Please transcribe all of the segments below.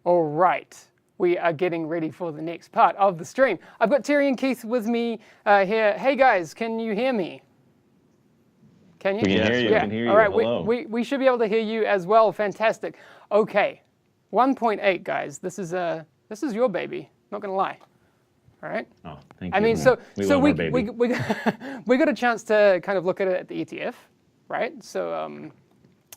All right, we are getting ready for the next part of the stream. I've got Terry and Keith with me here. Hey guys, can you hear me? Can you? We can hear you. Yeah. We can hear you. All right, Hello. we should be able to hear you as well. Fantastic. Okay, 1.8 guys. This is your baby. Not gonna lie. All right. Oh, thank you. I mean, we we got a chance to kind of look at it at the ETF, right? So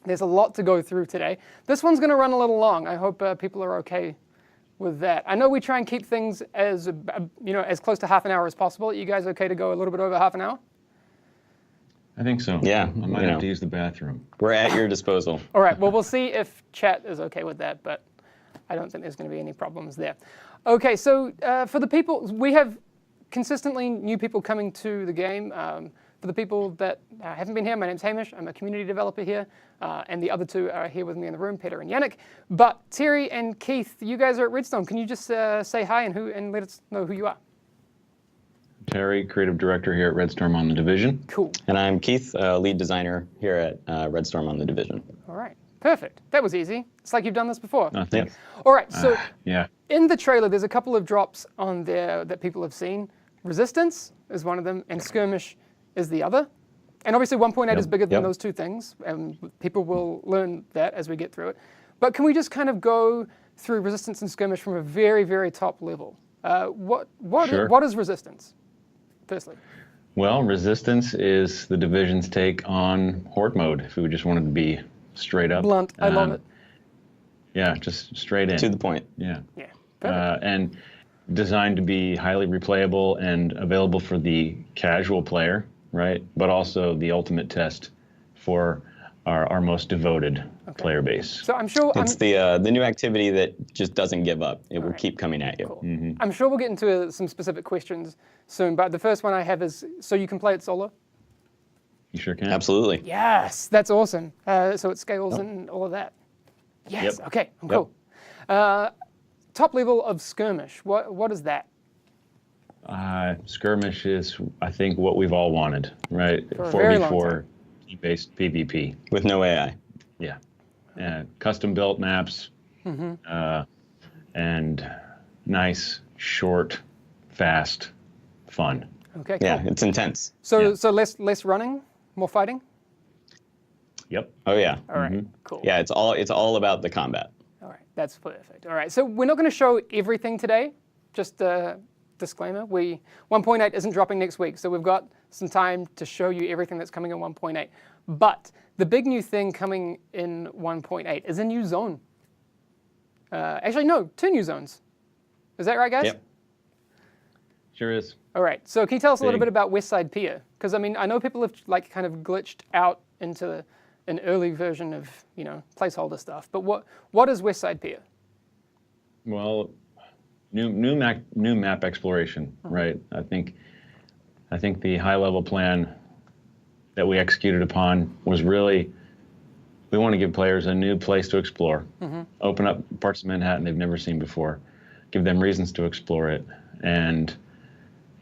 there's a lot to go through today. This one's going to run a little long. I hope people are okay with that. I know we try and keep things as as close to half an hour as possible. Are you guys okay to go a little bit over half an hour? I think so. Yeah. I might have to use the bathroom. We're at your disposal. All right. Well, we'll see if chat is okay with that, but I don't think there's going to be any problems there. Okay. So for the people, we have consistently new people coming to the game. For the people that haven't been here, my name's Hamish. I'm a community developer here. And the other two are here with me in the room, Peter and Yannick. But Terry and Keith, you guys are at Redstone. Can you just say hi and let us know who you are? Terry, creative director here at Redstorm on the Division. Cool. And I'm Keith, lead designer here at Redstorm on the Division. All right. Perfect. That was easy. It's like you've done this before. Oh, thanks. All right. So Yeah. in the trailer, there's a couple of drops on there that people have seen. Resistance is one of them, and Skirmish is the other. And obviously 1.8 is bigger than those two things, and people will learn that as we get through it. But can we just kind of go through Resistance and Skirmish from a very, very top level? Sure. What is Resistance, firstly? Well, Resistance is the Division's take on Horde mode, if we just wanted to be straight up. Blunt. I love it. Yeah, just straight in. To the point. Yeah. Yeah. Perfect. And designed to be highly replayable and available for the casual player, right? But also the ultimate test for our most devoted player base. So I'm sure It's the new activity that just doesn't give up. It will keep coming at you. Cool. I'm sure we'll get into some specific questions soon, but the first one I have is, so you can play it solo? You sure can? Absolutely. Yes, that's awesome. So it scales and all of that. Yes, Yep. okay, cool. Top level of Skirmish, what is that? Skirmish is, I think, what we've all wanted, right? For a very long 4v4 team-based PvP. With no AI. Yeah. Custom-built maps, and nice, short, fast, fun. Okay, cool. Yeah, it's intense. So less running, more fighting? Yep. Oh yeah. All right, cool. Yeah, it's all about the combat. All right, that's perfect. All right, so we're not going to show everything today. Just a disclaimer, 1.8 isn't dropping next week, so we've got some time to show you everything that's coming in 1.8. But the big new thing coming in 1.8 is a new zone. Actually, no, 2 new zones. Is that right, guys? Yep. Sure is. All right, so can you tell us a little Big. bit about Westside Pier? Because, I mean, I know people have kind of glitched out into an early version of, placeholder stuff. But what is Westside Pier? Well, new map exploration, right? I think the high-level plan that we executed upon was really, we want to give players a new place to explore, open up parts of Manhattan they've never seen before, give them reasons to explore it, and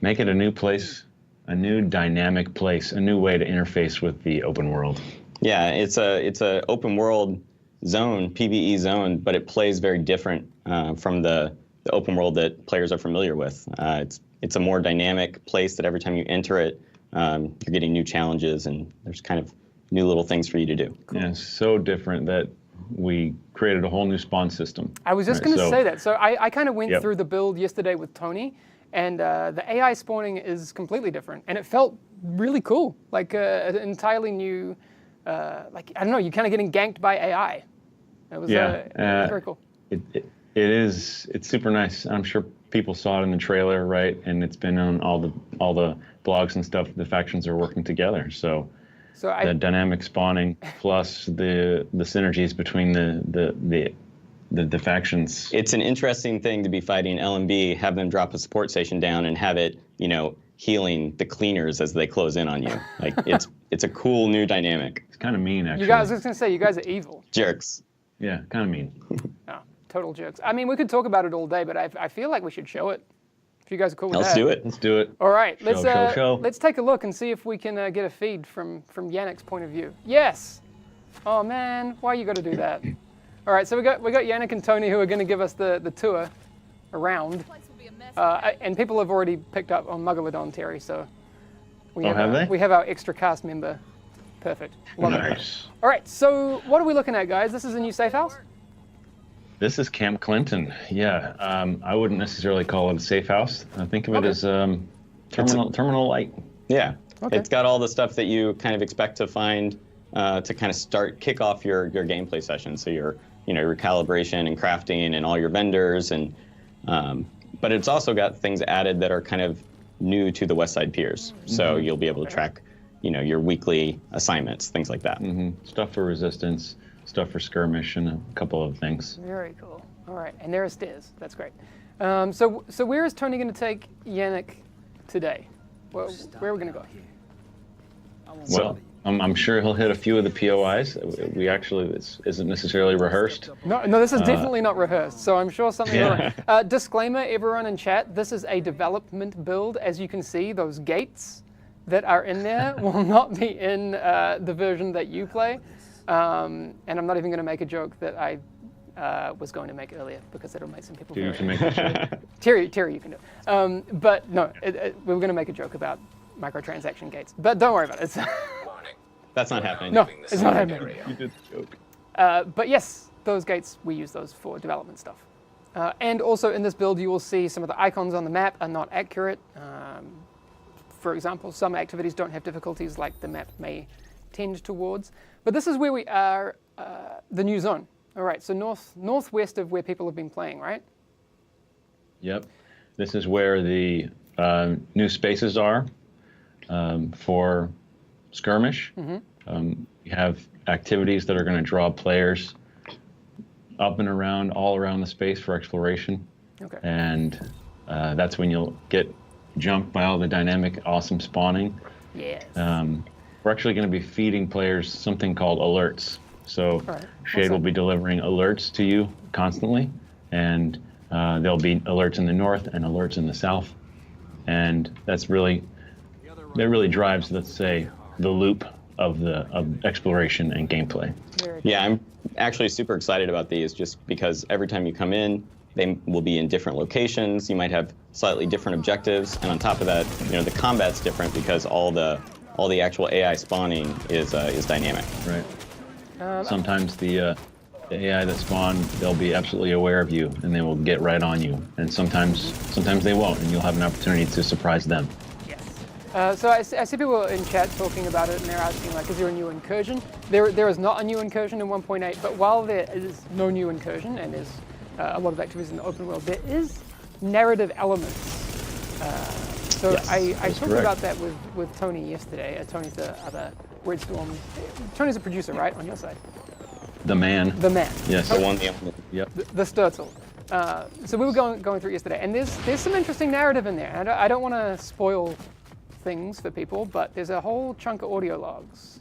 make it a new place, a new dynamic place, a new way to interface with the open world. Yeah, it's a open world zone, PVE zone, but it plays very different from the open world that players are familiar with. It's a more dynamic place that every time you enter it, you're getting new challenges and there's kind of new little things for you to do. Cool. Yeah, it's so different that we created a whole new spawn system. I was just going to say that. So I kind of went through the build yesterday with Tony, and the AI spawning is completely different, and it felt really cool, like an entirely new, I don't know, you're kind of getting ganked by AI. It was very cool. It's super nice. I'm sure people saw it in the trailer, right? And it's been on all the blogs and stuff. The factions are working together, so the dynamic spawning plus the synergies between the factions. It's an interesting thing to be fighting LMB, have them drop a support station down and have it, healing the cleaners as they close in on you. Like it's a cool new dynamic. It's kind of mean, actually. I was just going to say, you guys are evil. Jerks. Yeah, kind of mean. No, total jerks. I mean, we could talk about it all day, but I feel like we should show it. If you guys are cool with that. Let's do it. Let's do it. All right, Show. let's take a look and see if we can get a feed from Yannick's point of view. Yes. Oh man, why you got to do that? All right, so we got Yannick and Tony who are going to give us the tour around. And people have already picked up on Megalodon, Terry, so we have our extra cast member. Perfect. Love it. Nice. All right, so what are we looking at, guys? This is a new safe house? This is Camp Clinton. Yeah, I wouldn't necessarily call it a safe house. I think of it as terminal light. Yeah, Okay. It's got all the stuff that you kind of expect to find to kind of kick off your gameplay session. So your calibration and crafting and all your vendors and but it's also got things added that are kind of new to the Westside Piers. So you'll be able to track your weekly assignments, things like that. Stuff for resistance, stuff for skirmish, and a couple of things. Very cool. All right, and there are stairs. That's great. So where is Tony going to take Yannick today? Where are we going to go? Well, I'm sure he'll hit a few of the POIs. We actually, this isn't necessarily rehearsed. No, this is definitely not rehearsed, so I'm sure something will. Disclaimer, everyone in chat, this is a development build. As you can see, those gates that are in there will not be in the version that you play. And I'm not even going to make a joke that I was going to make earlier because it'll make some people You very can make a joke. Terry, you can do it. But no, we were going to make a joke about microtransaction gates. But don't worry about it. That's not happening. No, it's not happening. You did the joke. But yes, those gates, we use those for development stuff. And also in this build, you will see some of the icons on the map are not accurate. For example, some activities don't have difficulties like the map may tend towards. But this is where we are, the new zone. All right, so northwest of where people have been playing, right? Yep. This is where the new spaces are for skirmish. You have activities that are going to draw players up and around, all around the space for exploration. Okay. And that's when you'll get jumped by all the dynamic, awesome spawning. Yes. We're actually going to be feeding players something called alerts. So Shade will be delivering alerts to you constantly, and there'll be alerts in the north and alerts in the south, and that really drives, let's say, the loop of exploration and gameplay. Yeah, I'm actually super excited about these just because every time you come in, they will be in different locations. You might have slightly different objectives, and on top of that, the combat's different because all the actual AI spawning is dynamic. Right. Sometimes the AI that spawn, they'll be absolutely aware of you and they will get right on you, and sometimes they won't, and you'll have an opportunity to surprise them. Yes. So I see people in chat talking about it, and they're asking, like, is there a new incursion? There is not a new incursion in 1.8, but while there is no new incursion and there's a lot of activities in the open world, there is narrative elements. So Yes, I talked correct. about that with Tony yesterday. Tony's the other Wordstorm. Tony's a producer, right, on your side? The man. The man. Yes. The one, the only. Yep. The Sturtle. So we were going through it yesterday, and there's some interesting narrative in there. I don't want to spoil things for people, but there's a whole chunk of audio logs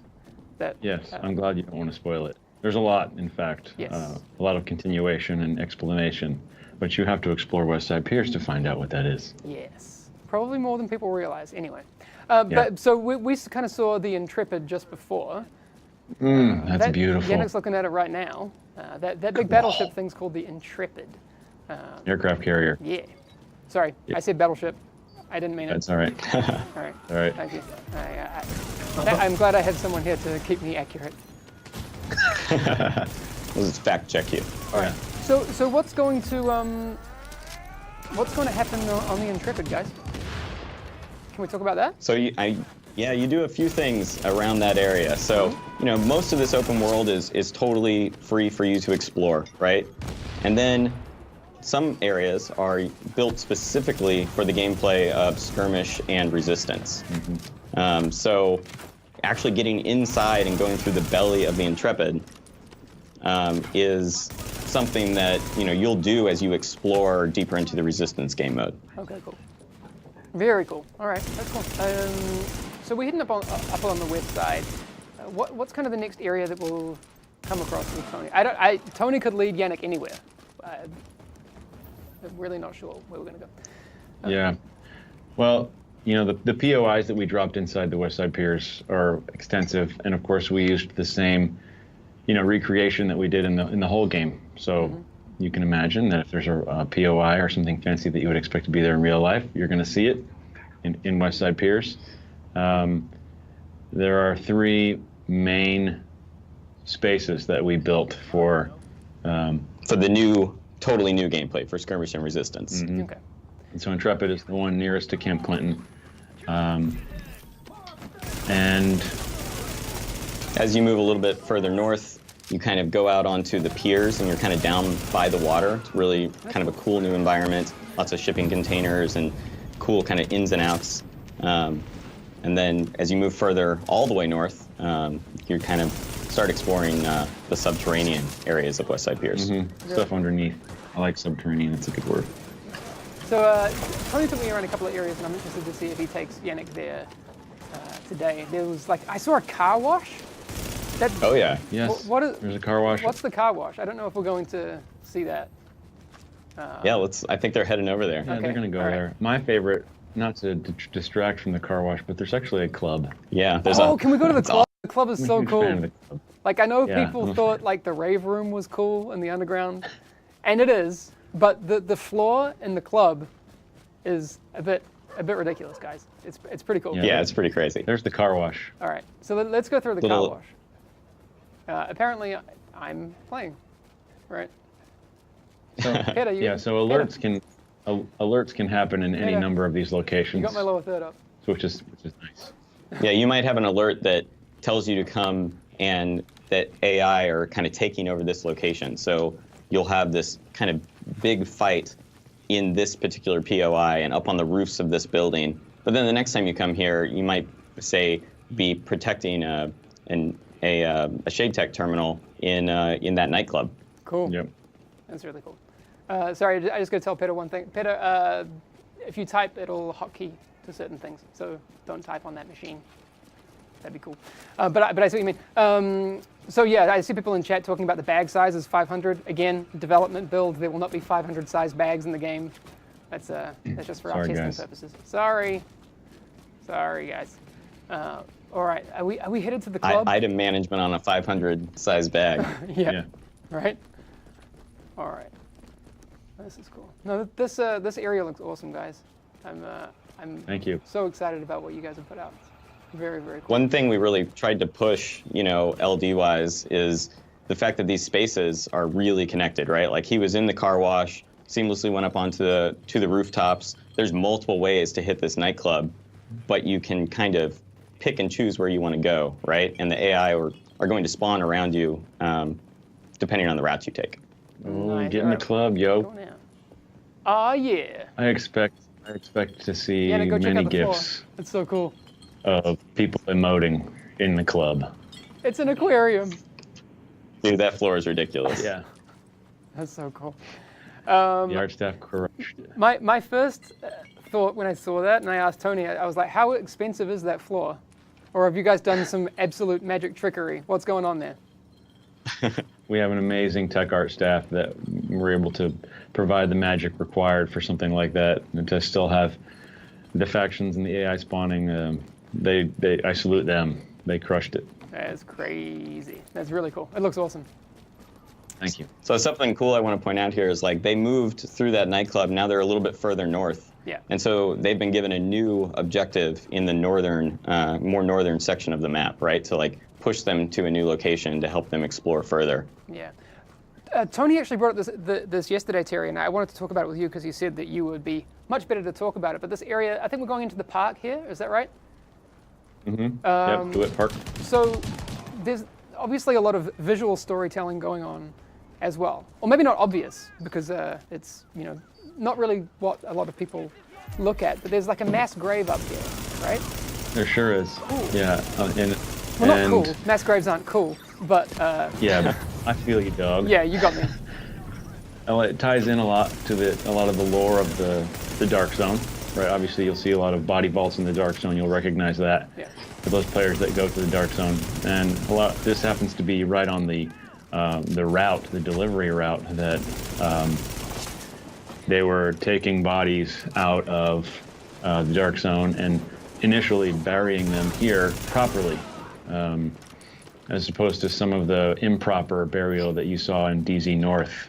that. Yes, I'm glad you don't want to spoil it. There's a lot, in fact. Yes. A lot of continuation and explanation, but you have to explore Westside Piers to find out what that is. Yes, probably more than people realize. Anyway, but so we kind of saw the Intrepid just before. That's beautiful. Yannick's looking at it right now. That big battleship thing's called the Intrepid. Aircraft carrier. Yeah. Sorry, I said battleship. I didn't mean it. That's all right. All right. All right. Thank you. I'm glad I had someone here to keep me accurate. Let's just fact check you. All right. So what's going to happen on the Intrepid, guys? Can we talk about that? So you do a few things around that area. So most of this open world is totally free for you to explore, right? And then some areas are built specifically for the gameplay of skirmish and resistance. So actually getting inside and going through the belly of the Intrepid is something that you'll do as you explore deeper into the resistance game mode. Okay, cool. Very cool. All right, that's cool. So we're heading up on the west side. What's kind of the next area that we'll come across with Tony? Tony could lead Yannick anywhere. I'm really not sure where we're going to go. Yeah. Well, the POIs that we dropped inside the Westside Piers are extensive, and of course we used the same recreation that we did in the whole game. So you can imagine that if there's a POI or something fancy that you would expect to be there in real life, you're going to see it in West Side Piers. There are 3 main spaces that we built for the totally new gameplay for Skirmish and Resistance. Okay. And so Intrepid is the one nearest to Camp Clinton. And as you move a little bit further north, you kind of go out onto the piers and you're kind of down by the water. It's really kind of a cool new environment. Lots of shipping containers and cool kind of ins and outs. And then as you move further all the way north, you kind of start exploring the subterranean areas of West Side Piers. Stuff underneath. I like subterranean, it's a good word. So Tony took me around a couple of areas, and I'm interested to see if he takes Yannick there today. There was I saw a car wash. Oh yeah. Yes, there's a car wash. What's the car wash? I don't know if we're going to see that. Yeah, I think they're heading over there. Yeah, Okay, they're going to go all right. there. My favorite, not to distract from the car wash, but there's actually a club. Yeah, Can we go to the it's club? The club is I'm a so huge cool. fan of the club. I know Yeah, people I'm a thought the rave room was cool in the underground, and it is, but the floor in the club is a bit ridiculous, guys. It's pretty cool. Yeah, it's pretty crazy. There's the car wash. All right, so let's go through the Little- car wash. Apparently, I'm playing, right? So, Peter, so alerts can happen in any Peter, number of these locations, You got my lower third up. which is nice. Yeah, you might have an alert that tells you to come and that AI are kind of taking over this location. So you'll have this kind of big fight in this particular POI and up on the roofs of this building. But then the next time you come here, you might, say, be protecting a Shade Tech terminal in that nightclub. Cool. Yep. That's really cool. Sorry, I just got to tell Peter one thing. Peter, if you type, it'll hotkey to certain things. So don't type on that machine. That'd be cool. But I see what you mean. So yeah, I see people in chat talking about the bag size is 500. Again, development build. There will not be 500 size bags in the game. That's just for our Sorry, testing guys. purposes. Sorry, guys. All right, are we headed to the club? Item management on a 500 size bag. Yeah. Right. All right. This is cool. No, this area looks awesome, guys. I'm Thank you. so excited about what you guys have put out. Very, very cool. One thing we really tried to push, LD-wise, is the fact that these spaces are really connected, right? Like he was in the car wash, seamlessly went up onto the rooftops. There's multiple ways to hit this nightclub, but you can kind of pick and choose where you want to go, right? And the AI are going to spawn around you, depending on the routes you take. Oh, Nice. get in the club, yo. Go now. Oh yeah. I expect to see Yeah, go check many out the floor. gifs It's so cool. of people emoting in the club. It's an aquarium. Dude, that floor is ridiculous. Yeah. That's so cool. The art staff crushed it. My first thought when I saw that, and I asked Tony, I was like, how expensive is that floor? Or have you guys done some absolute magic trickery? What's going on there? We have an amazing tech art staff that were able to provide the magic required for something like that, and to still have the factions and the AI spawning. I salute them. They crushed it. That's crazy. That's really cool. It looks awesome. Thank you. So something cool I want to point out here is they moved through that nightclub. Now they're a little bit further north. Yeah. And so they've been given a new objective in the northern, more northern section of the map, right? To push them to a new location to help them explore further. Yeah. Tony actually brought up this yesterday, Terry, and I wanted to talk about it with you because you said that you would be much better to talk about it. But this area, I think we're going into the park here. Is that right? Yep, DeWitt Park. So there's obviously a lot of visual storytelling going on as well. Or maybe not obvious because it's, not really what a lot of people look at. But there's a mass grave up here, right? There sure is. Cool. Yeah. Well, not cool. Mass graves aren't cool, but... Yeah, but I feel you, dog. Yeah, you got me. Well, it ties in a lot to a lot of the lore of the Dark Zone, right? Obviously, you'll see a lot of body vaults in the Dark Zone. You'll recognize that Yeah. for those players that go to the Dark Zone. And this happens to be right on the route, the delivery route that they were taking bodies out of the Dark Zone and initially burying them here properly. as opposed to some of the improper burial that you saw in DZ North,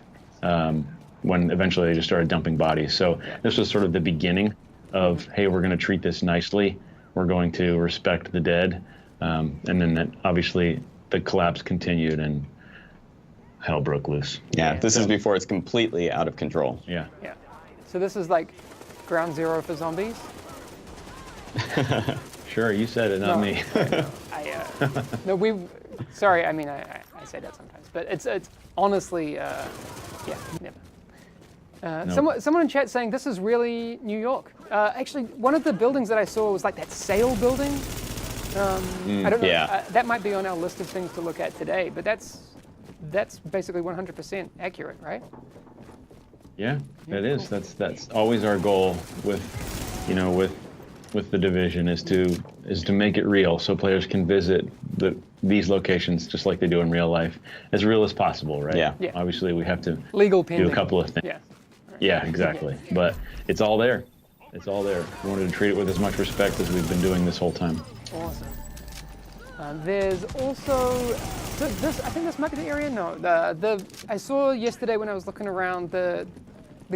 when eventually they just started dumping bodies. So this was sort of the beginning of, hey, we're going to treat this nicely. We're going to respect the dead. And then that, obviously the collapse continued and hell broke loose. Yeah, this is before it's completely out of control. Yeah. Yeah. So this is like ground zero for zombies? Sure, you said it, not me. No, sorry, I mean, I say that sometimes, but it's honestly, yeah, never. Someone in chat saying this is really New York. Actually, one of the buildings that I saw was like that sail building. I don't know. Yeah. That might be on our list of things to look at today, but that's basically 100% accurate, right? Yeah, it is. That's always our goal with the division is to make it real, so players can visit these locations just like they do in real life, as real as possible, right? Yeah. Obviously, we have to Legal do pending. a couple of things. Yeah. Yeah, exactly. But it's all there. It's all there. We wanted to treat it with as much respect as we've been doing this whole time. Awesome. There's also this. I think this might be the area. No, I saw yesterday when I was looking around the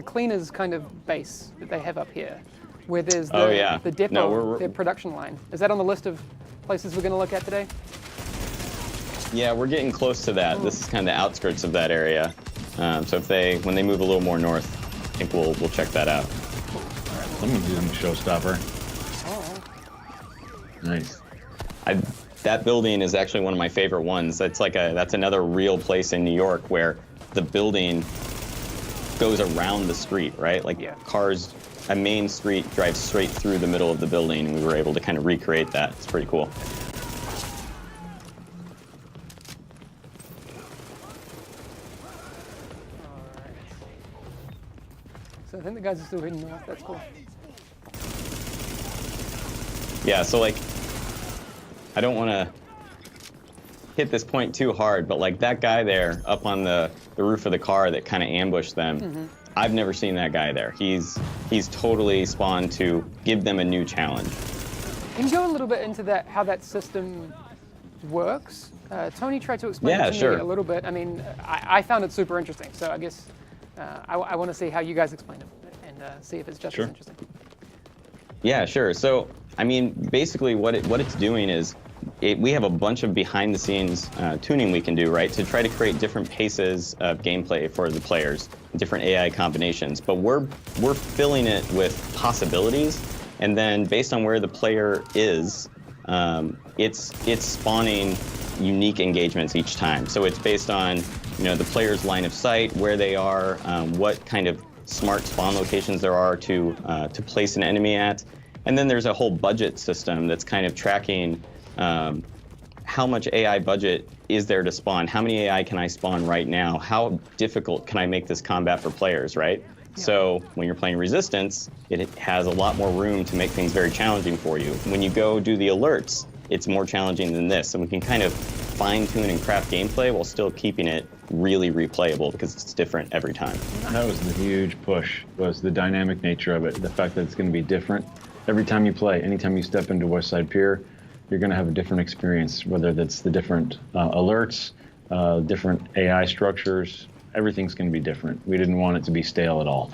cleaners kind of base that they have up here, where there's the depot, their production line. Is that on the list of places we're going to look at today? Yeah, we're getting close to that. This is kind of the outskirts of that area. So when they move a little more north, I think we'll check that out. Someone's using the showstopper. Oh. Nice. That building is actually one of my favorite ones. That's another real place in New York where the building goes around the street, right? Cars, a main street drives straight through the middle of the building, and we were able to kind of recreate that. It's pretty cool. So I think the guys are still heading north. That's cool. Yeah, so I don't want to hit this point too hard, but that guy there up on the roof of the car that kind of ambushed them, I've never seen that guy there. He's totally spawned to give them a new challenge. Can you go a little bit into that, how that system works? Tony tried to explain it to me a little bit. I mean, I found it super interesting, so I guess I want to see how you guys explain it and see if it's just as interesting. Yeah, sure. So, I mean, basically what it's doing is we have a bunch of behind-the-scenes tuning we can do, right, to try to create different paces of gameplay for the players, different AI combinations. But we're filling it with possibilities, and then based on where the player is, it's spawning unique engagements each time. So it's based on the player's line of sight, where they are, what kind of smart spawn locations there are to place an enemy at. And then there's a whole budget system that's kind of tracking how much AI budget is there to spawn? How many AI can I spawn right now? How difficult can I make this combat for players, right? Yeah. So when you're playing Resistance, it has a lot more room to make things very challenging for you. When you go do the alerts, it's more challenging than this. And we can kind of fine-tune and craft gameplay while still keeping it really replayable because it's different every time. That was the huge push, was the dynamic nature of it, the fact that it's going to be different every time you play. Anytime you step into West Side Pier, you're going to have a different experience, whether that's the different alerts, different AI structures. Everything's going to be different. We didn't want it to be stale at all.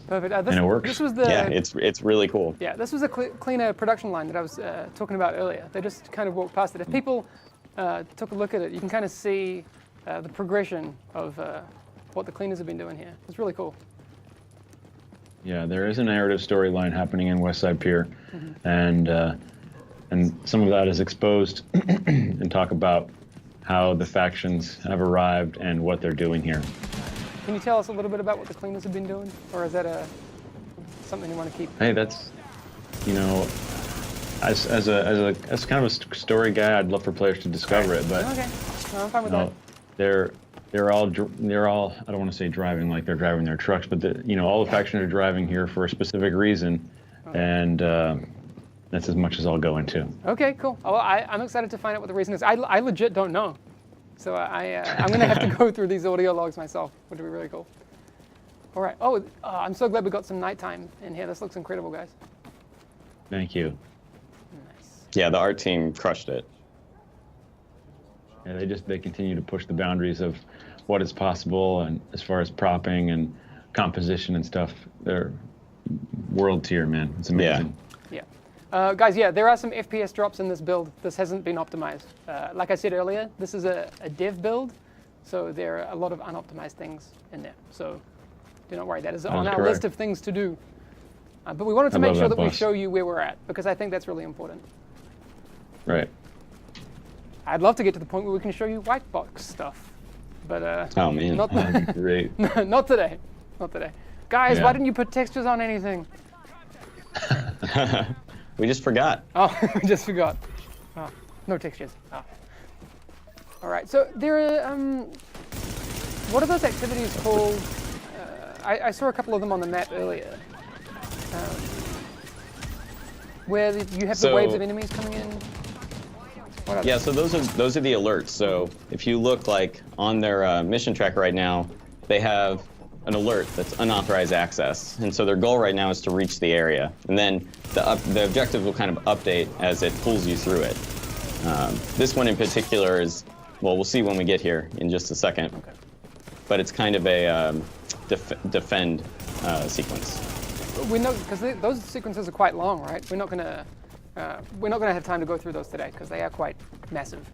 Perfect. And it works. This was it's really cool. Yeah, this was a cleaner production line that I was talking about earlier. They just kind of walked past it. If people took a look at it, you can kind of see the progression of what the cleaners have been doing here. It's really cool. Yeah, there is a narrative storyline happening in West Side Pier, and some of that is exposed and talk about how the factions have arrived and what they're doing here. Can you tell us a little bit about what the cleaners have been doing, or is that something you want to keep? Hey, that's, as kind of a story guy, I'd love for players to discover it, but okay, no, I'm fine with that. They're all I don't want to say driving like they're driving their trucks, but all the factions are driving here for a specific reason, and that's as much as I'll go into. Okay, cool. Well, I'm excited to find out what the reason is. I legit don't know, so I'm going to have to go through these audio logs myself, which would be really cool. All right. Oh, I'm so glad we got some nighttime in here. This looks incredible, guys. Thank you. Nice. Yeah, the art team crushed it. Yeah, they continue to push the boundaries of what is possible, and as far as propping and composition and stuff, they're world tier, man. It's amazing. Yeah. Guys, yeah, there are some FPS drops in this build. This hasn't been optimized. Like I said earlier, this is a dev build, so there are a lot of unoptimized things in there. So do not worry, that is on our list of things to do. But we wanted to make sure that we show you where we're at, because I think that's really important. Right. I'd love to get to the point where we can show you white box stuff, but oh man, that'd be great. Not today. Not today. Guys, why didn't you put textures on anything? We just forgot. Oh, we just forgot. Oh, no textures. Oh. All right, so there are, what are those activities called? I saw a couple of them on the map earlier. Where you have the waves of enemies coming in. Yeah, so those are the alerts. So if you look like on their mission tracker right now, they have an alert that's unauthorized access, and so their goal right now is to reach the area, and then the objective will kind of update as it pulls you through it. This one in particular is, well, we'll see when we get here in just a second. Okay. But it's kind of a defend sequence. We know, because those sequences are quite long, right? We're not gonna have time to go through those today because they are quite massive.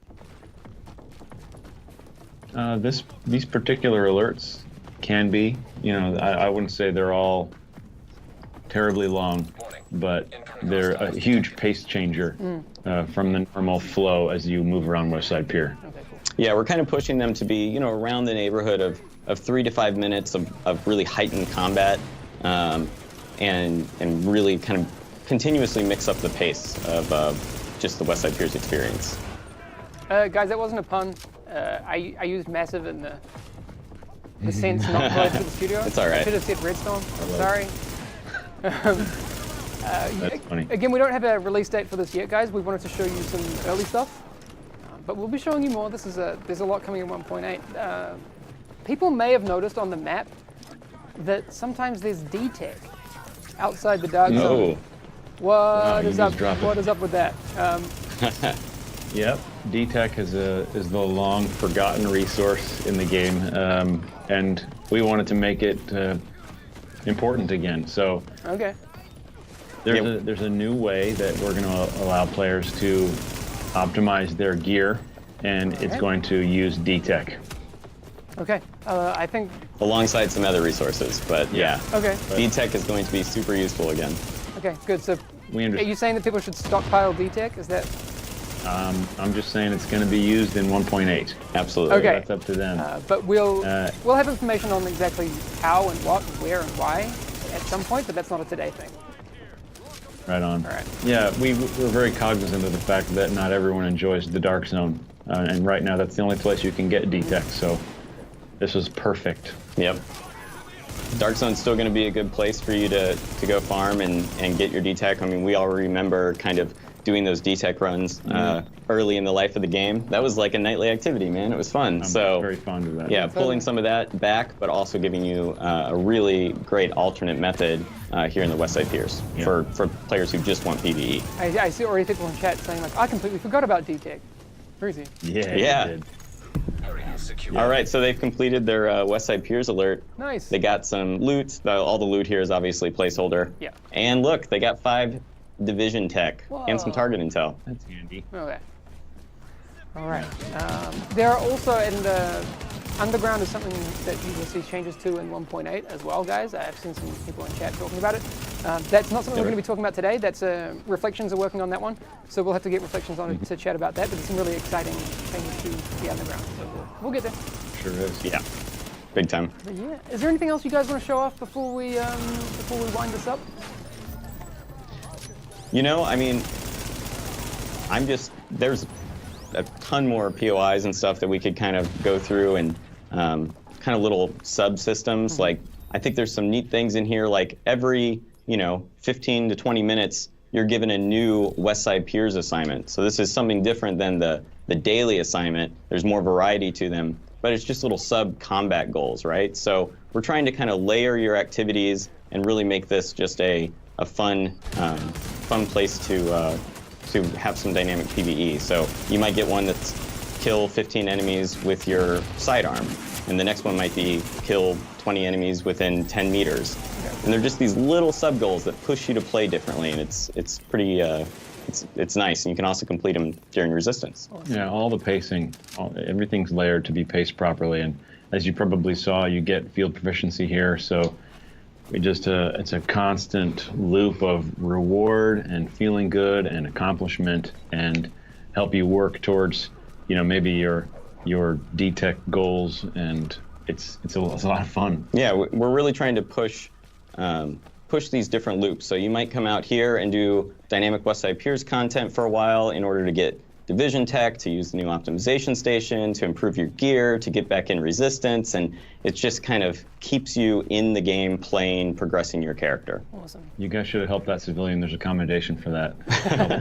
These particular alerts can be, I wouldn't say they're all terribly long, but they're a huge pace changer from the normal flow as you move around West Side Pier. Okay, cool. Yeah, we're kind of pushing them to be, around the neighborhood of 3 to 5 minutes of really heightened combat, and really kind of continuously mix up the pace of just the West Side Pier's experience. Guys, that wasn't a pun. I used massive in the sense not related to the studio. It's all right. I should have said Redstone. Sorry. That's funny. Again, we don't have a release date for this yet, guys. We wanted to show you some early stuff, but we'll be showing you more. There's a lot coming in 1.8. People may have noticed on the map that sometimes there's D-Tech outside the dark zone. What is up? What is up with that? Yep, D-Tech is the long forgotten resource in the game, and we wanted to make it important again. So okay, there's a new way that we're going to allow players to optimize their gear, and it's going to use D-Tech. Okay, I think alongside some other resources, but yeah. Okay. D-Tech is going to be super useful again. Okay, good. So, are you saying that people should stockpile D-Tech? Is that? I'm just saying it's going to be used in 1.8. Absolutely. Okay. That's up to them. But we'll have information on exactly how and what and where and why at some point, but that's not a today thing. Right on. All right. Yeah, we're very cognizant of the fact that not everyone enjoys the dark zone, and right now that's the only place you can get D-Tech. So this was perfect. Yep. Dark Zone's still going to be a good place for you to go farm and get your D-Tech. I mean, we all remember kind of doing those D-Tech runs early in the life of the game. That was like a nightly activity, man. It was fun. I'm very fond of that. Yeah, pulling some of that back, but also giving you a really great alternate method here in the West Side Piers for players who just want PvE. I see already people in chat saying like, I completely forgot about D-Tech. Crazy. Yeah. All right, so they've completed their West Side Piers alert. Nice. They got some loot. All the loot here is obviously placeholder. Yeah. And look, they got 5 division tech and some target intel. That's handy. Okay. All right. There are also in the underground is something that you will see changes to in 1.8 as well, guys. I've seen some people in chat talking about it. That's not something we're going to be talking about today. That's Reflections are working on that one, so we'll have to get Reflections on it to chat about that. But there's some really exciting things to the underground, so we'll get there. Sure is. Yeah, big time. But yeah, is there anything else you guys want to show off before we wind this up? I mean, there's a ton more POIs and stuff that we could kind of go through and kind of little subsystems. Like, I think there's some neat things in here, like every, 15 to 20 minutes, you're given a new West Side Piers assignment. So this is something different than the daily assignment. There's more variety to them, but it's just little sub-combat goals, right? So we're trying to kind of layer your activities and really make this just a fun place to have some dynamic PvE. So you might get one that's kill 15 enemies with your sidearm, and the next one might be kill 20 enemies within 10 meters. And they're just these little sub-goals that push you to play differently, and it's pretty, it's nice. And you can also complete them during Resistance. Yeah, all the pacing, everything's layered to be paced properly, and as you probably saw, you get field proficiency here, so it's a constant loop of reward and feeling good and accomplishment, and help you work towards, maybe your DTech goals, and it's a lot of fun. Yeah, we're really trying to push these different loops. So you might come out here and do dynamic Westside Piers content for a while in order to get division tech, to use the new optimization station, to improve your gear, to get back in Resistance, and it just kind of keeps you in the game playing, progressing your character. Awesome. You guys should have helped that civilian. There's a commendation for that.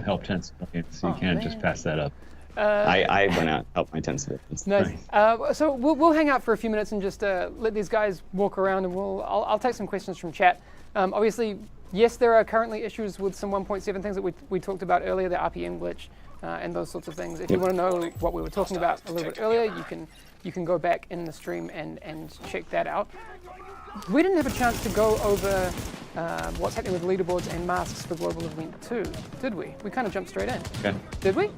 help 10 civilians, so you can't just pass that up. I went out and helped my 10 civilians. Nice. So we'll hang out for a few minutes and just let these guys walk around, and I'll take some questions from chat. Obviously, yes, there are currently issues with some 1.7 things that we talked about earlier, the RPM glitch and those sorts of things. If you want to know what we were talking about a little bit earlier, you can go back in the stream and check that out. We didn't have a chance to go over what's happening with leaderboards and masks for Global Event 2, did we? We kind of jumped straight in. Okay. Did we?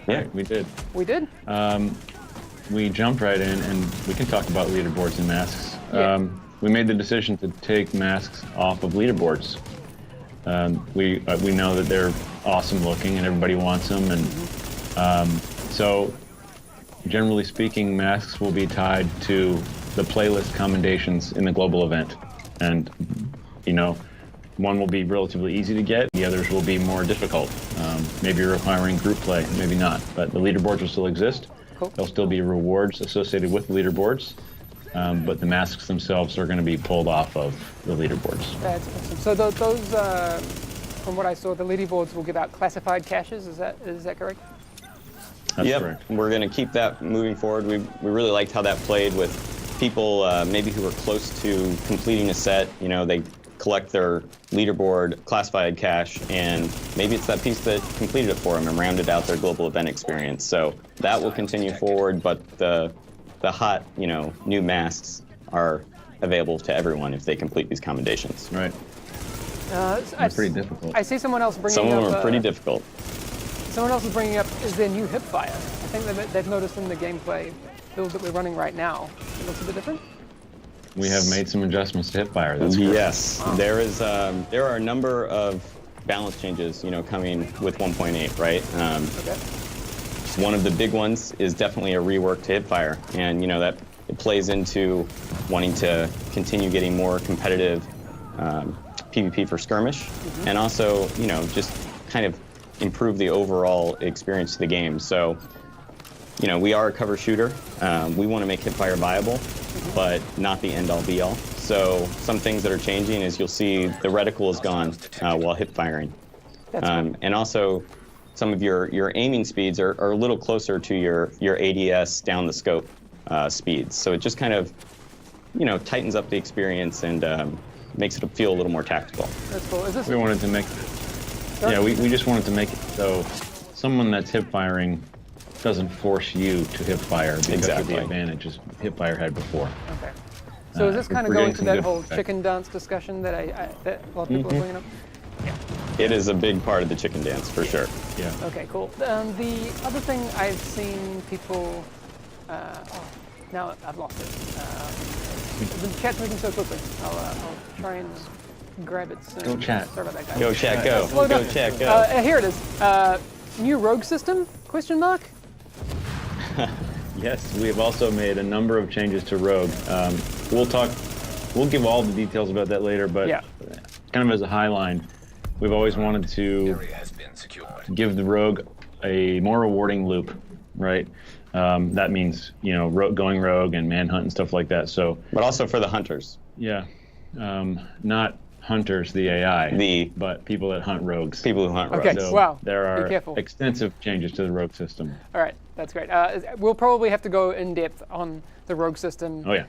Yeah, we did. We did? We jumped right in, and we can talk about leaderboards and masks. Yeah. We made the decision to take masks off of leaderboards. We know that they're awesome looking, and everybody wants them, and so generally speaking, masks will be tied to the playlist commendations in the global event, and one will be relatively easy to get, the others will be more difficult, maybe requiring group play, maybe not, but the leaderboards will still exist. Cool. There'll still be rewards associated with the leaderboards, but the masks themselves are going to be pulled off of the leaderboards. That's awesome. So those, from what I saw, the leaderboards will give out classified caches. Is that correct? That's Yep. correct. We're going to keep that moving forward. We really liked how that played with people maybe who were close to completing a set. They collect their leaderboard classified cache, and maybe it's that piece that completed it for them and rounded out their global event experience. So that will continue forward, but the hot, new masks are available to everyone if they complete these commendations. Right. It's pretty difficult. I see someone else bringing up... Some of them are pretty difficult. Someone else is bringing up is their new hipfire. I think they've noticed in the gameplay build that we're running right now. It looks a bit different. We have made some adjustments to hipfire. That's correct. Yes, there are a number of balance changes, coming with 1.8, right? Okay. One of the big ones is definitely a rework to hipfire, and that it plays into wanting to continue getting more competitive PvP for skirmish, and also just kind of improve the overall experience to the game. So we are a cover shooter. We want to make hipfire viable, but not the end all be all. So some things that are changing is you'll see the reticle is gone while hip firing. That's cool. And also some of your aiming speeds are a little closer to your ADS down the scope speeds. So it just kind of tightens up the experience and makes it feel a little more tactical. That's cool. Is this... We wanted to make we just wanted to make it so someone that's hip firing doesn't force you to hip fire because of the advantages hip fire had before. Okay. So is this kind of we're going getting to some that good whole feedback. chicken dance discussion that that a lot of people are bringing up? It is a big part of the chicken dance for sure. Yeah. Okay, cool. The other thing I've seen people... now I've lost it. The chat's moving so quickly. I'll try and grab it soon. Go chat. Sorry about that, guys. Go chat, go. Slow Go down. chat, go. Here it is. New rogue system? Question mark? Yes, we have also made a number of changes to Rogue. We'll give all the details about that later, but kind of as a high line, we've always wanted to give the Rogue a more rewarding loop, right? That means, going rogue and manhunt and stuff like that. So, But also for the hunters. yeah, not hunters, the AI, but people that hunt rogues. People who hunt rogues. Okay, So wow. there Be are careful. extensive changes to the Rogue system. All right, that's great. We'll probably have to go in depth on the rogue system Oh yeah,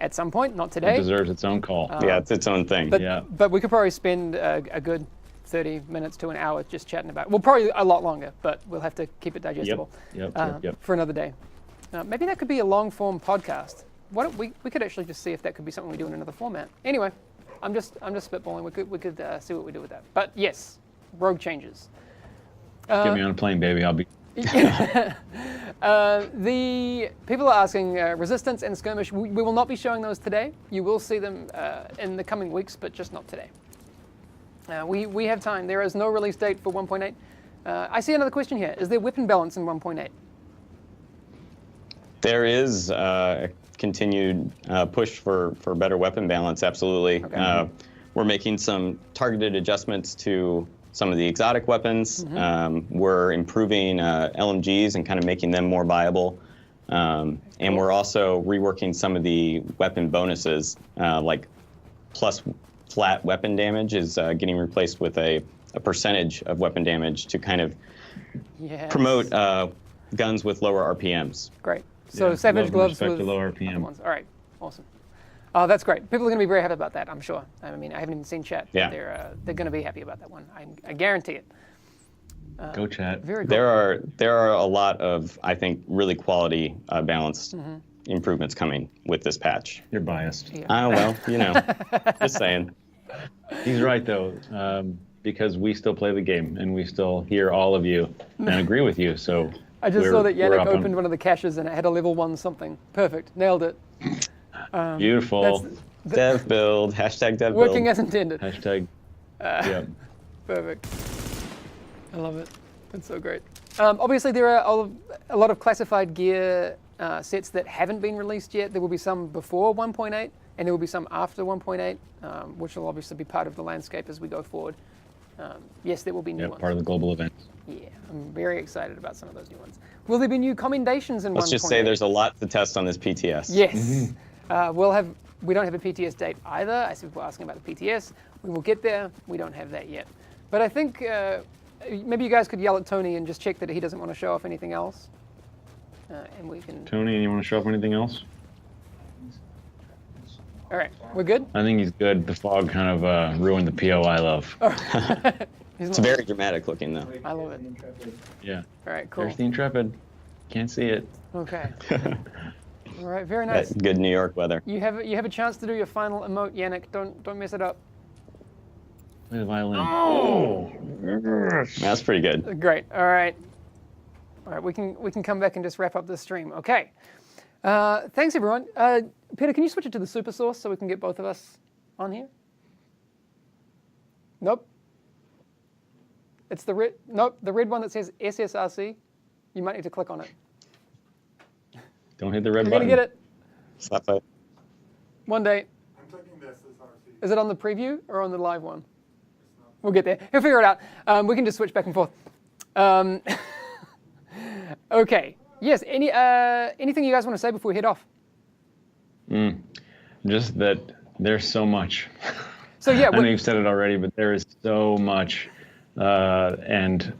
at some point, not it today. deserves its own call. Yeah, it's its own thing. But, but we could probably spend a good 30 minutes to an hour just chatting about it. Well, probably a lot longer, but we'll have to keep it digestible Yep. for another day. Maybe that could be a long-form podcast. Why don't we could actually just see if that could be something we do in another format. Anyway, I'm just spitballing. We could see what we do with that. But yes, rogue changes. Get me on a plane, baby. I'll be. The people are asking Resistance and Skirmish. We will not be showing those today. You will see them in the coming weeks, but just not today. We have time. There is no release date for 1.8. I see another question here. Is there weapon balance in 1.8? There is a continued push for better weapon balance, absolutely. Okay. We're making some targeted adjustments to some of the exotic weapons. We're improving LMGs and kind of making them more viable. And we're also reworking some of the weapon bonuses, like plus flat weapon damage is getting replaced with a percentage of weapon damage to kind of promote guns with lower RPMs. Great. So Savage Gloves with low RPM. All right, awesome. Oh, that's great. People are going to be very happy about that, I'm sure. I mean, I haven't even seen chat. Yeah. But they're going to be happy about that one. I guarantee it. Go chat. Very cool. There are a lot of, I think, really quality balanced improvements coming with this patch. You're biased. Yeah. Well, you know, just saying. He's right though, because we still play the game and we still hear all of you and agree with you. So I just saw that we're Yannick up on- opened one of the caches and it had a level 1 something. Perfect. Nailed it. Beautiful. Dev build, hashtag dev build. Working as intended. Hashtag. Yeah. Perfect. I love it. That's so great. Obviously, there are a lot of classified gear sets that haven't been released yet. There will be some before 1.8, and there will be some after 1.8, which will obviously be part of the landscape as we go forward. Yes, there will be new ones. Part of the global event. Yeah, I'm very excited about some of those new ones. Will there be new commendations in 1.8? Let's just say there's a lot to test on this PTS. Yes. We don't have a PTS date either. I see people asking about the PTS. We will get there. We don't have that yet. But I think maybe you guys could yell at Tony and just check that he doesn't want to show off anything else. And we can... Tony, you want to show up anything else? All right, we're good? I think he's good. The fog kind of ruined the PO I love. It's very dramatic looking, though. I love it. Yeah. All right, cool. There's the Intrepid. Can't see it. Okay. All right, very nice. That good New York weather. You have a chance to do your final emote, Yannick. Don't mess it up. Play the violin. Oh! That's pretty good. Great. All right. All right. We can come back and just wrap up this stream. Okay. Thanks everyone. Peter, can you switch it to the super source so we can get both of us on here? Nope. It's the red. Nope. The red one that says SSRC. You might need to click on it. Don't hit the red You're button. gonna get it Slap it. one day. I'm clicking the SSRC. Is it on the preview or on the live one? We'll get there. He'll figure it out. We can just switch back and forth. Okay. Yes. Anything you guys want to say before we head off? Just that there's so much. So yeah, I know you've said it already, but there is so much, and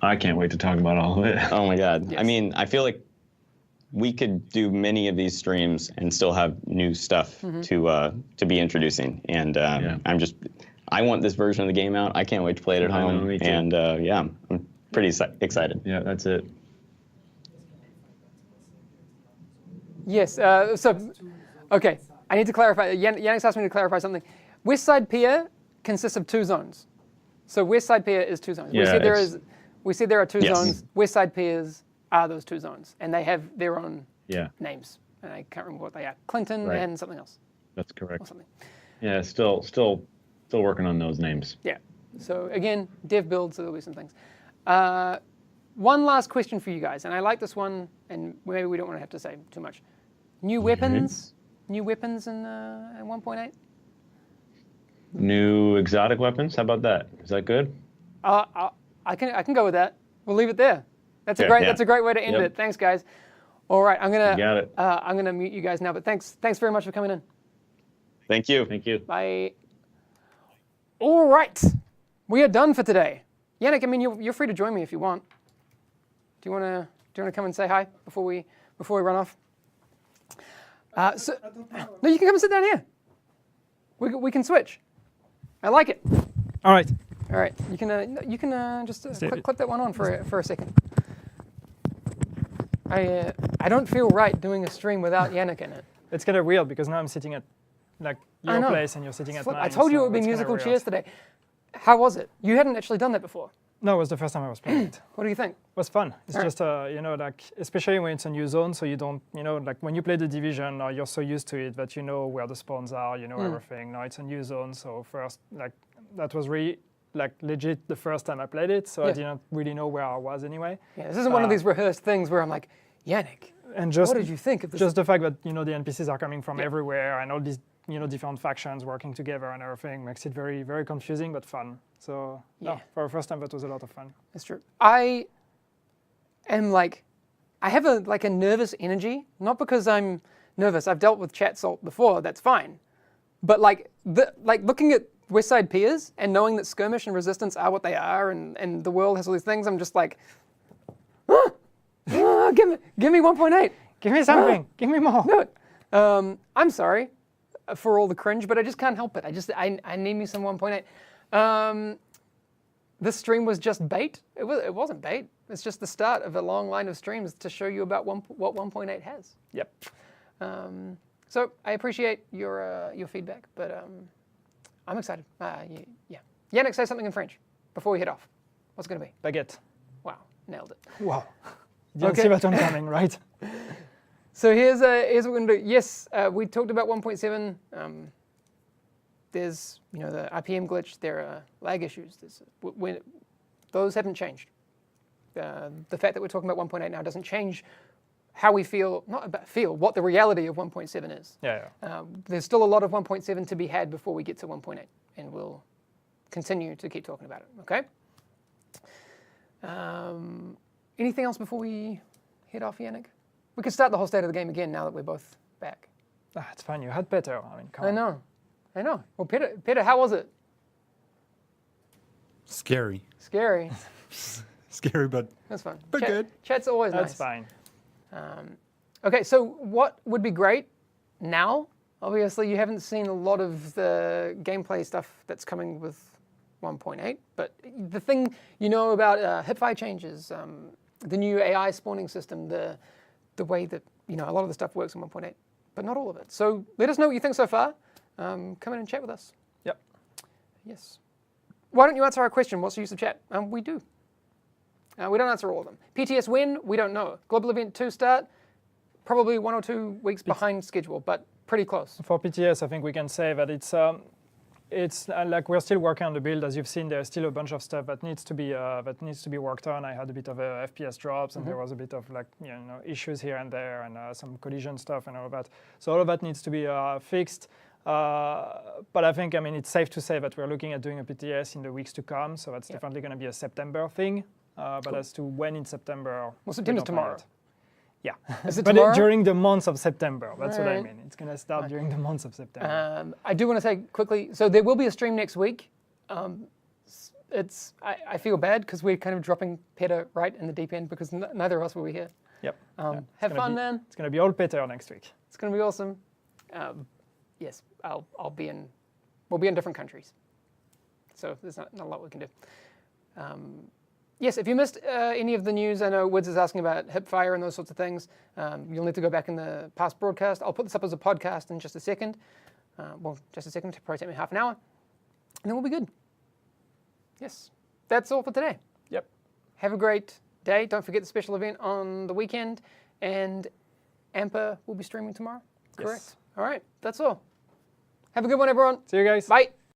I can't wait to talk about all of it. Oh my God. Yes. I mean, I feel like we could do many of these streams and still have new stuff to be introducing. And I want this version of the game out. I can't wait to play it at home. Me too. And yeah, I'm pretty excited. Yeah, that's it. Yes. Okay. I need to clarify. Yannick's asked me to clarify something. West Side Pier consists of 2 zones. So West Side Pier is 2 zones. Yeah, We said there are 2 Yes. zones. West Side Piers are those 2 zones, and they have their own names. And I can't remember what they are. Clinton and something else. That's correct. Or something. Yeah, still working on those names. Yeah. So again, dev build, so there'll be some things. One last question for you guys, and I like this one, and maybe we don't want to have to say too much. New weapons? New weapons in 1.8? New exotic weapons? How about that? Is that good? I can go with that. We'll leave it there. That's a great way to end it. Thanks, guys. All right, I'm gonna mute you guys now. But thanks very much for coming in. Thank you. Thank you. Bye. All right, we are done for today. Yannick, I mean, you're free to join me if you want. Do you want to come and say hi before we run off? No, you can come and sit down here. We can switch. I like it. All right. All right, you can just clip that one on for a second. I don't feel right doing a stream without Yannick in it. It's kind of weird because now I'm sitting at like I your know. place and you're sitting at mine. I told you it so would be it's kinda musical weird. chairs today. How was it? You hadn't actually done that before. No, it was the first time I was playing it. What do you think? It was fun. It's Alright. just, you know, like, especially when it's a new zone, so you don't, you know, like when you play the Division, you're so used to it that you know where the spawns are, you know everything. Now it's a new zone, so first, like, that was really, like, legit the first time I played it, so I Yeah. didn't really know where I was anyway. Yeah, this isn't one of these rehearsed things where I'm like, Yannick, And just, what did you think of this? just the fact that, you know, the NPCs are coming from Yeah. everywhere and all these, you know, different factions working together and everything makes it very, very confusing, but fun. So, Yeah. no, for the first time, that was a lot of fun. That's true. I am like, I have a nervous energy, not because I'm nervous. I've dealt with chat salt before. That's fine. But like looking at Westside peers and knowing that Skirmish and Resistance are what they are, and the world has all these things, I'm just like, give me 1.8. Give me something. Give me more. Do it. I'm sorry for all the cringe, but I just can't help it. I need me some 1.8. This stream was just bait. It wasn't bait. It's just the start of a long line of streams to show you about what 1.8 has. Yep. So I appreciate your feedback, but I'm excited. Yeah. Yannick, say something in French before we head off. What's it going to be? Baguette. Wow, nailed it. Wow. You didn't Okay. see that one coming, right? So here's what we're going to do. Yes, we talked about 1.7. There's, you know, the RPM glitch. There are lag issues. Those haven't changed. The fact that we're talking about 1.8 now doesn't change how we feel, not about feel, what the reality of 1.7 is. Yeah. There's still a lot of 1.7 to be had before we get to 1.8, and we'll continue to keep talking about it, okay? Anything else before we head off, Yannick? We could start the whole state of the game again now that we're both back. It's fine. You had better. I mean, come on. I know. Well, Peter, how was it? Scary. Scary. Scary, but That's fun. But good. Chat's always That's nice. fine. Okay, so what would be great now? Obviously, you haven't seen a lot of the gameplay stuff that's coming with 1.8, but the thing you know about hipfire changes, the new AI spawning system, the way that, you know, a lot of the stuff works in 1.8, but not all of it. So let us know what you think so far. Come in and chat with us. Yep. Yes. Why don't you answer our question? What's the use of chat? We do. We don't answer all of them. PTS when? We don't know. Global Event 2 start? Probably 1 or 2 weeks behind schedule, but pretty close. For PTS, I think we can say that it's like we're still working on the build. As you've seen, there's still a bunch of stuff that needs to be worked on. I had a bit of FPS drops, and there was a bit of like, you know, issues here and there, and some collision stuff and all of that. So all of that needs to be fixed. But I think, I mean, it's safe to say that we're looking at doing a PTS in the weeks to come. So that's definitely going to be a September thing. But as to when in September, Well, September's we don't know tomorrow. yet. Yeah, Is it but tomorrow? during the months of September. That's what I Alright. mean. It's going to start during the months of September. I do want to say quickly, so there will be a stream next week. I feel bad because we're kind of dropping Peter right in the deep end because neither of us will be here. Yep. Have fun, man. It's going to be all Peter next week. It's going to be awesome. Yes, I'll be in. We'll be in different countries, so there's not a lot we can do. Yes, if you missed any of the news, I know Wids is asking about hipfire and those sorts of things. You'll need to go back in the past broadcast. I'll put this up as a podcast in just a second. Just a second, probably take me half an hour, and then we'll be good. Yes, that's all for today. Yep. Have a great day. Don't forget the special event on the weekend, and Amper will be streaming tomorrow. Correct. Yes. All right, that's all. Have a good one, everyone. See you guys. Bye.